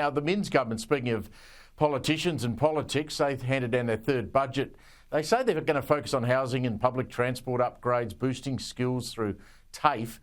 Now, the Minns government, speaking of politicians and politics, they've handed down their third budget. They say they're going to focus on housing and public transport upgrades, boosting skills through TAFE.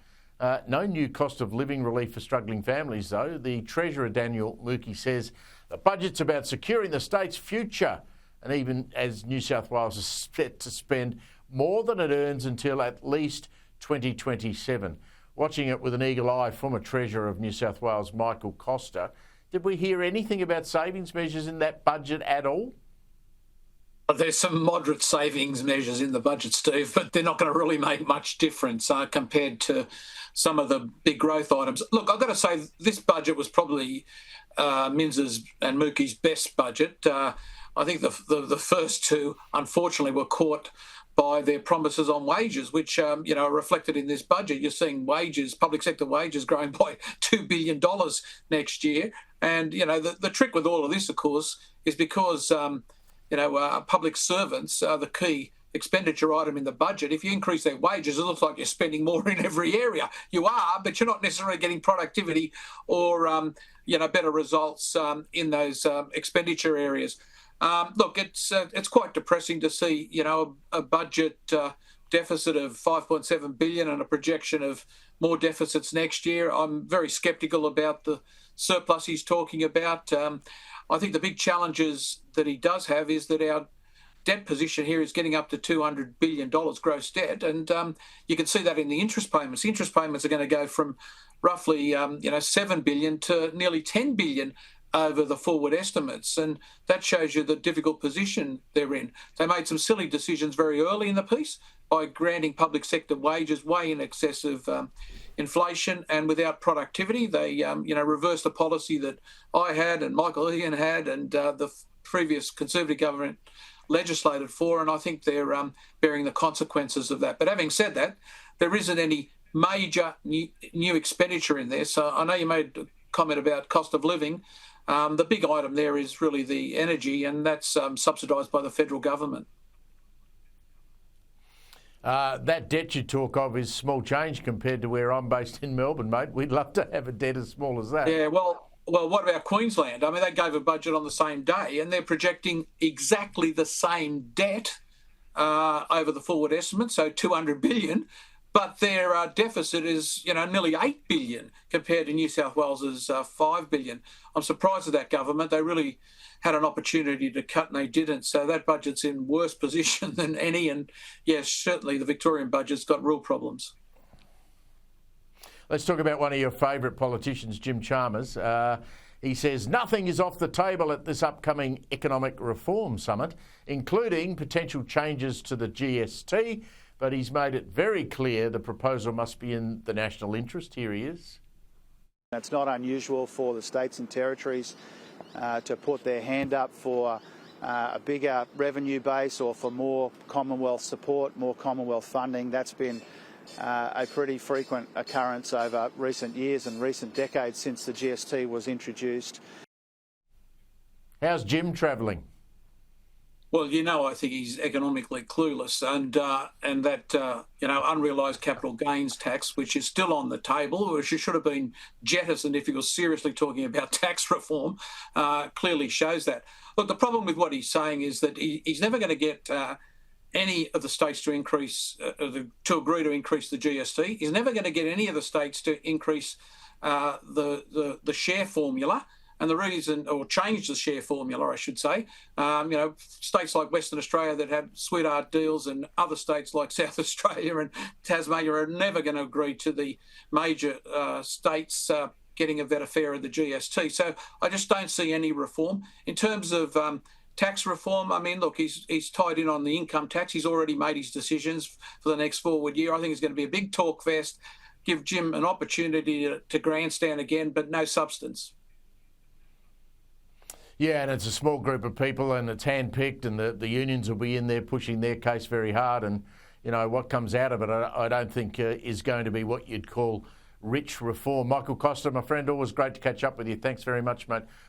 No new cost of living relief for struggling families, though. The Treasurer, Daniel Mookie, says the budget's about securing the state's future, and even as New South Wales is set to spend more than it earns until at least 2027. Watching it with an eagle eye, former Treasurer of New South Wales, Michael Costa. Did we hear anything about savings measures in that budget at all? There's some moderate savings measures in the budget, Steve, but they're not going to really make much difference compared to some of the big growth items. Look, I've got to say this budget was probably Minns's and Mookie's best budget. I think the first two, unfortunately, were caught by their promises on wages, which are reflected in this budget. You're seeing wages, public sector wages, growing by $2 billion next year. And, the trick with all of this, of course, is because, public servants are the key expenditure item in the budget. If you increase their wages, it looks like you're spending more in every area. You are, but you're not necessarily getting productivity or, better results in those expenditure areas. Look, it's quite depressing to see, a budget deficit of $5.7 billion and a projection of more deficits next year. I'm very sceptical about the surplus he's talking about. I think the big challenges that he does have is that our debt position here is getting up to $200 billion gross debt, and you can see that in the interest payments. The interest payments are going to go from roughly, $7 billion to nearly $10 billion over the forward estimates, and that shows you the difficult position they're in. They made some silly decisions very early in the piece by granting public sector wages way in excess of inflation and without productivity. They, reversed the policy that I had and Michael Ian had and the previous Conservative government legislated for, and I think they're bearing the consequences of that. But having said that, there isn't any major new expenditure in there. So I know you made a comment about cost of living. The big item there is really the energy, and that's subsidised by the federal government. That debt you talk of is small change compared to where I'm based in Melbourne, mate. We'd love to have a debt as small as that. Yeah, well, what about Queensland? I mean, they gave a budget on the same day, and they're projecting exactly the same debt over the forward estimate, so $200 billion. But their deficit is, nearly $8 billion compared to New South Wales's $5 billion. I'm surprised at that government. They really had an opportunity to cut and they didn't. So that budget's in worse position than any. And yes, certainly the Victorian budget's got real problems. Let's talk about one of your favourite politicians, Jim Chalmers. He says nothing is off the table at this upcoming Economic Reform Summit, including potential changes to the GST. But he's made it very clear the proposal must be in the national interest. Here he is. It's not unusual for the states and territories to put their hand up for a bigger revenue base or for more Commonwealth support, more Commonwealth funding. That's been a pretty frequent occurrence over recent years and recent decades since the GST was introduced. How's Jim travelling? Well, I think he's economically clueless, and that unrealised capital gains tax, which is still on the table, which should have been jettisoned if he was seriously talking about tax reform, clearly shows that. Look, the problem with what he's saying is that he's never going to get any of the states to agree to increase the GST. He's never going to get any of the states to increase the share formula. And the reason, or change the share formula, I should say, states like Western Australia that have sweetheart deals and other states like South Australia and Tasmania are never going to agree to the major states getting a better fare of the GST. So I just don't see any reform. In terms of tax reform, I mean, look, he's tied in on the income tax. He's already made his decisions for the next forward year. I think it's going to be a big talk fest, give Jim an opportunity to grandstand again, but no substance. Yeah, and it's a small group of people and it's handpicked, and the unions will be in there pushing their case very hard, and what comes out of it I don't think is going to be what you'd call rich reform. Michael Costa, my friend, always great to catch up with you. Thanks very much, mate.